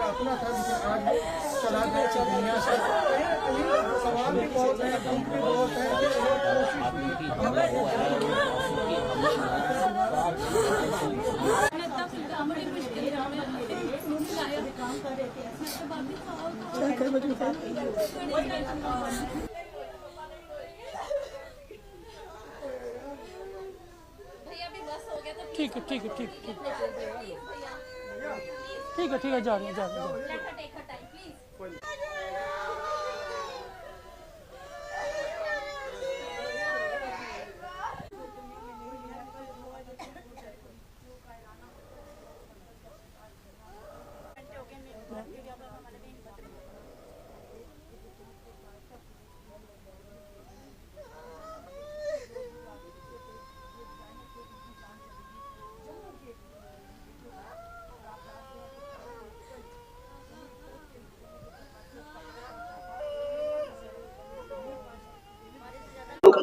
अपना था आज चला गया दुनिया से। सवाल भी बहुत है, दुख भी बहुत है। ठीक है ठीक है ठीक है ठीक है ठीक है, जा रहे हैं जा रहे हैं।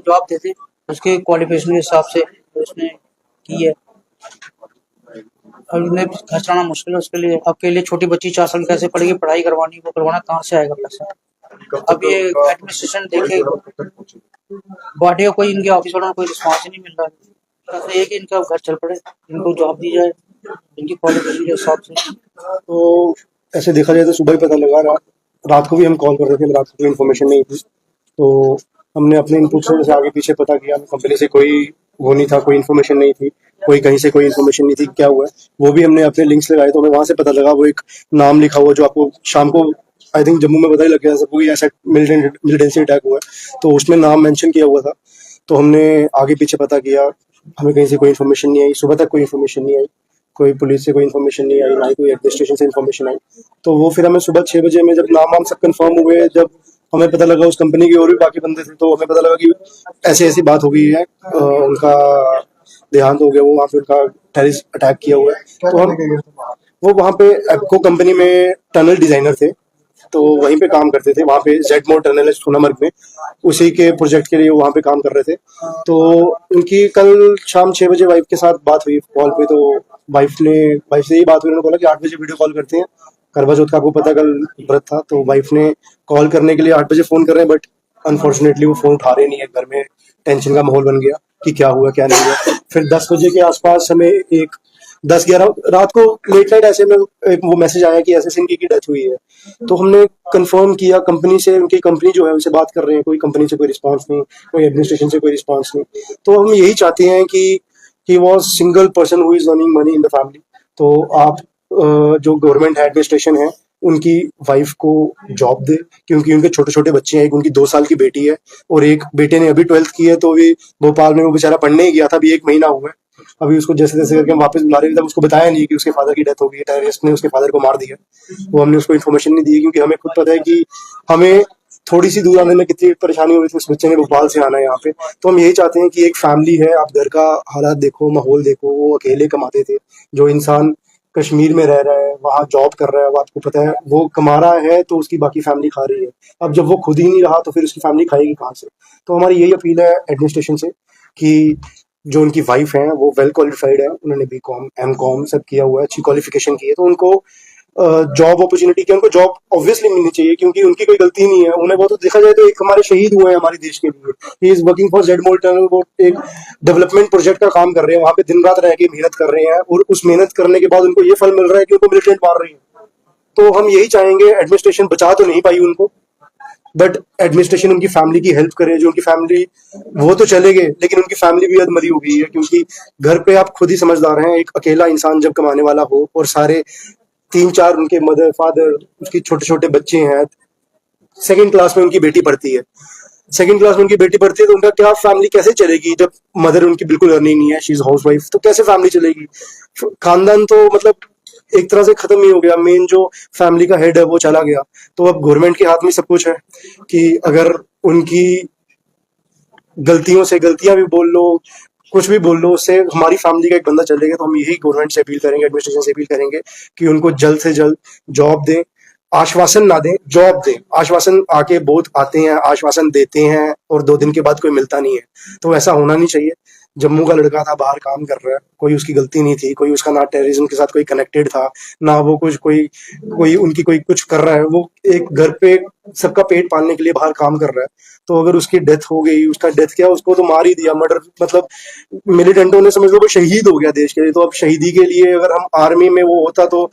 जॉब देते उसके क्वालिफिकेशन के हिसाब से उसने की है। अब उन्हें घर चलाना मुश्किल है उसके लिए। अकेले छोटी बच्ची 4 साल कैसे पढ़ेगी, पढ़ाई करवानी, वो करवाना कहाँ से आएगा पैसा। अब ये एडमिनिस्ट्रेशन देखे बॉडी का कोई, इनके ऑफिस वालों को कोई रिस्पॉन्स ही नहीं मिल रहा है। एक इनका घर चल पड़े, इनको जॉब दी जाए इनकी क्वालिफिकेशन के हिसाब से। तो ऐसे देखा जाए तो सुबह ही पता लगा, रात को भी हम कॉल कर रहे थे, रात को कोई इन्फॉर्मेशन नहीं थी। तो हमने अपने इनपुट से आगे पीछे पता किया, कंपनी से कोई वो नहीं था, कोई इन्फॉर्मेशन नहीं थी, कोई कहीं से कोई इन्फॉर्मेशन नहीं थी क्या हुआ है। वो भी हमने अपने लिंक्स लगाए तो हमें वहां से पता लगा, वो एक नाम लिखा हुआ जो आपको शाम को आई थिंक जम्मू में पता ही लग गया सबको ऐसा मिलिटेंसी अटैक हुआ है, तो उसमें नाम मेंशन किया हुआ था। तो हमने आगे पीछे पता किया, हमें कहीं से कोई इन्फॉर्मेशन नहीं आई, सुबह तक कोई इन्फॉर्मेशन नहीं आई, कोई पुलिस से कोई इन्फॉर्मेशन नहीं आई, ना ही कोई एडमिनिस्ट्रेशन से इन्फॉर्मेशन आई। तो वो फिर हमें सुबह 6 बजे में जब नाम वाम सब कंफर्म हुए, जब हमें पता लगा उस कंपनी के और भी बाकी बंदे थे, तो हमें पता लगा कि ऐसी ऐसी बात हो गई है, उनका देहांत हो गया, वो वहाँ पे उनका टेररिस्ट अटैक किया हुआ है। तो हम वो वहाँ पे एप्को कंपनी में टनल डिजाइनर थे, तो वहीं पे काम करते थे, वहाँ पे जेड मोड टनल है सोनामर्ग में, उसी के प्रोजेक्ट के लिए वो वहाँ पे काम कर रहे थे। तो उनकी कल शाम 6 बजे वाइफ के साथ बात हुई कॉल पे। तो वाइफ से यही बात हुई, उन्होंने बोला कि 8 बजे वीडियो कॉल करते हैं, करवा चौथ का आपको पता कल व्रत था। तो वाइफ ने कॉल करने के लिए 8 बजे फोन कर रहे हैं, बट अनफॉर्चुनेटली वो फोन उठा रहे नहीं है। घर में टेंशन का माहौल बन गया कि क्या हुआ क्या नहीं हुआ। फिर 10 बजे के आसपास हमें एक 10-11 रात को लेट नाइट ऐसे में एक वो मैसेज आया कि ऐसे सिंह की डेथ हुई है। तो हमने कंफर्म किया कंपनी से, उनकी कंपनी जो है उनसे बात कर रहे हैं, कोई कंपनी से कोई रिस्पांस नहीं, कोई एडमिनिस्ट्रेशन से कोई रिस्पांस नहीं। तो हम यही चाहते हैं कि he was single person who is earning money in the family. तो आप जो गवर्नमेंट है, एडमिनिस्ट्रेशन है, उनकी वाइफ को जॉब दे, क्योंकि उनके छोटे छोटे बच्चे हैं। एक उनकी 2 साल की बेटी है और एक बेटे ने अभी 12th की है, तो अभी भोपाल में वो बेचारा पढ़ने ही गया था, अभी 1 महीना हुआ है। अभी उसको जैसे तैसे करके हम वापस बुला रहे थे, उसको बताया नहीं कि उसके फादर की डेथ हो गई है, टेररिस्ट ने उसके फादर को मार दिया। वो हमने उसको इन्फॉर्मेशन नहीं दी, क्योंकि हमें खुद पता है कि हमें थोड़ी सी दूर आने में कितनी परेशानी हो रही थी उस बच्चे ने भोपाल से आना है यहाँ पे। तो हम यही चाहते हैं कि एक फैमिली है, आप घर का हालात देखो, माहौल देखो, वो अकेले कमाते थे। जो इंसान कश्मीर में रह रहा है, वहाँ जॉब कर रहा है, वो आपको पता है वो कमा रहा है, तो उसकी बाकी फैमिली खा रही है। अब जब वो खुद ही नहीं रहा तो फिर उसकी फैमिली खाएगी कहाँ से। तो हमारी यही अपील है एडमिनिस्ट्रेशन से कि जो उनकी वाइफ है वो वेल क्वालिफाइड है, उन्होंने बीकॉम एमकॉम सब किया हुआ है, अच्छी क्वालिफिकेशन की है, तो उनको जॉब अपॉर्चुनिटी की उनको जॉब ऑब्वियसली मिलनी चाहिए, क्योंकि उनकी कोई गलती नहीं है। उन्हें वो तो देखा जाए तो एक हमारे शहीद हुए हैं हमारे देश के लिए। He is working for Z mode tunnel, वो एक डेवलपमेंट प्रोजेक्ट का काम कर रहे हैं, वहां पे दिन रात रह के मेहनत कर रहे हैं, और उस मेहनत करने के बाद उनको ये फल मिल रहा है कि उनको मिलिटेंट मार रही है। तो हम यही चाहेंगे, एडमिनिस्ट्रेशन बचा तो नहीं पाई उनको, बट एडमिनिस्ट्रेशन उनकी फैमिली की हेल्प करे। जो उनकी फैमिली, वो तो चले गए लेकिन उनकी फैमिली भी अधमरी हो गई है, क्योंकि घर पे आप खुद ही समझदार हैं, एक अकेला इंसान जब कमाने वाला हो और सारे 3-4 उनके मदर फादर, उसकी छोटे छोटे बच्चे हैं, 2nd क्लास में उनकी बेटी पढ़ती है, 2nd क्लास में उनकी बेटी पढ़ती है, तो उनका क्या फैमिली कैसे चलेगी जब मदर उनकी बिल्कुल अर्निंग नहीं है, शी इज हाउस वाइफ, तो कैसे फैमिली चलेगी। खानदान तो मतलब एक तरह से खत्म ही हो गया, मेन जो फैमिली का हेड है वो चला गया। तो अब गवर्नमेंट के हाथ में सब कुछ है कि अगर उनकी गलतियां भी बोल लो, कुछ भी बोल लो, उससे हमारी फैमिली का एक बंदा चलेगा। तो हम यही गवर्नमेंट से अपील करेंगे, एडमिनिस्ट्रेशन से अपील करेंगे कि उनको जल्द से जल्द जॉब दें, आश्वासन ना दें, जॉब दें। आश्वासन आके बहुत आते हैं, आश्वासन देते हैं और 2 दिन के बाद कोई मिलता नहीं है, तो ऐसा होना नहीं चाहिए। जम्मू का लड़का था, बाहर काम कर रहा है, कोई उसकी गलती नहीं थी, कोई उसका ना टेररिज्म के साथ कोई कनेक्टेड था, ना वो कुछ कोई कोई उनकी कोई कुछ कर रहा है, वो एक घर पे सबका पेट पालने के लिए बाहर काम कर रहा है। तो अगर उसकी डेथ हो गई, उसका डेथ क्या, उसको तो मार ही दिया, मर्डर, मतलब मिलिटेंटों ने समझ लो वो शहीद हो गया देश के लिए। तो अब शहीदी के लिए अगर हम आर्मी में वो होता तो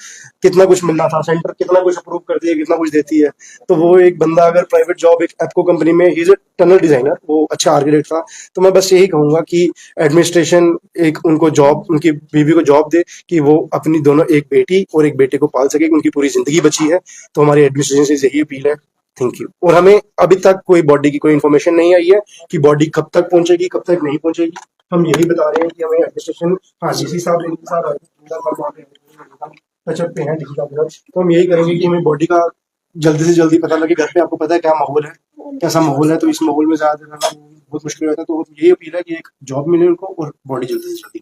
कितना कुछ मिलना था, सेंटर कितना कुछ अप्रूव करती है, कितना कुछ देती है। तो वो एक बंदा अगर प्राइवेट जॉब एक एप्को कंपनी में, he is a tunnel designer, वो अच्छा आर्किटेक्ट था। तो मैं बस यही कहूंगा कि एडमिनिस्ट्रेशन एक उनको जॉब, उनकी बीवी को जॉब दे कि वो अपनी दोनों, एक बेटी और एक बेटे को पाल सके, उनकी पूरी जिंदगी बची है। तो हमारी एडमिनिस्ट्रेशन से यही अपील है। Thank you. और हमें अभी तक कोई बॉडी की कोई इन्फॉर्मेशन नहीं आई है कि बॉडी कब तक पहुंचेगी, कब तक नहीं पहुंचेगी। हम यही बता रहे हैं कि हमें एडमिनिस्ट्रेशन, हाँ डीसी साहब टचअप पे हैं डीसी साहब, तो हम यही करेंगे कि हमें बॉडी का जल्दी से जल्दी पता लगे। घर पे आपको पता है क्या माहौल है, कैसा माहौल है, तो इस माहौल में ज्यादा रहना बहुत मुश्किल रहता है। तो यही अपील है कि एक जॉब मिले उनको और बॉडी जल्दी से जल्दी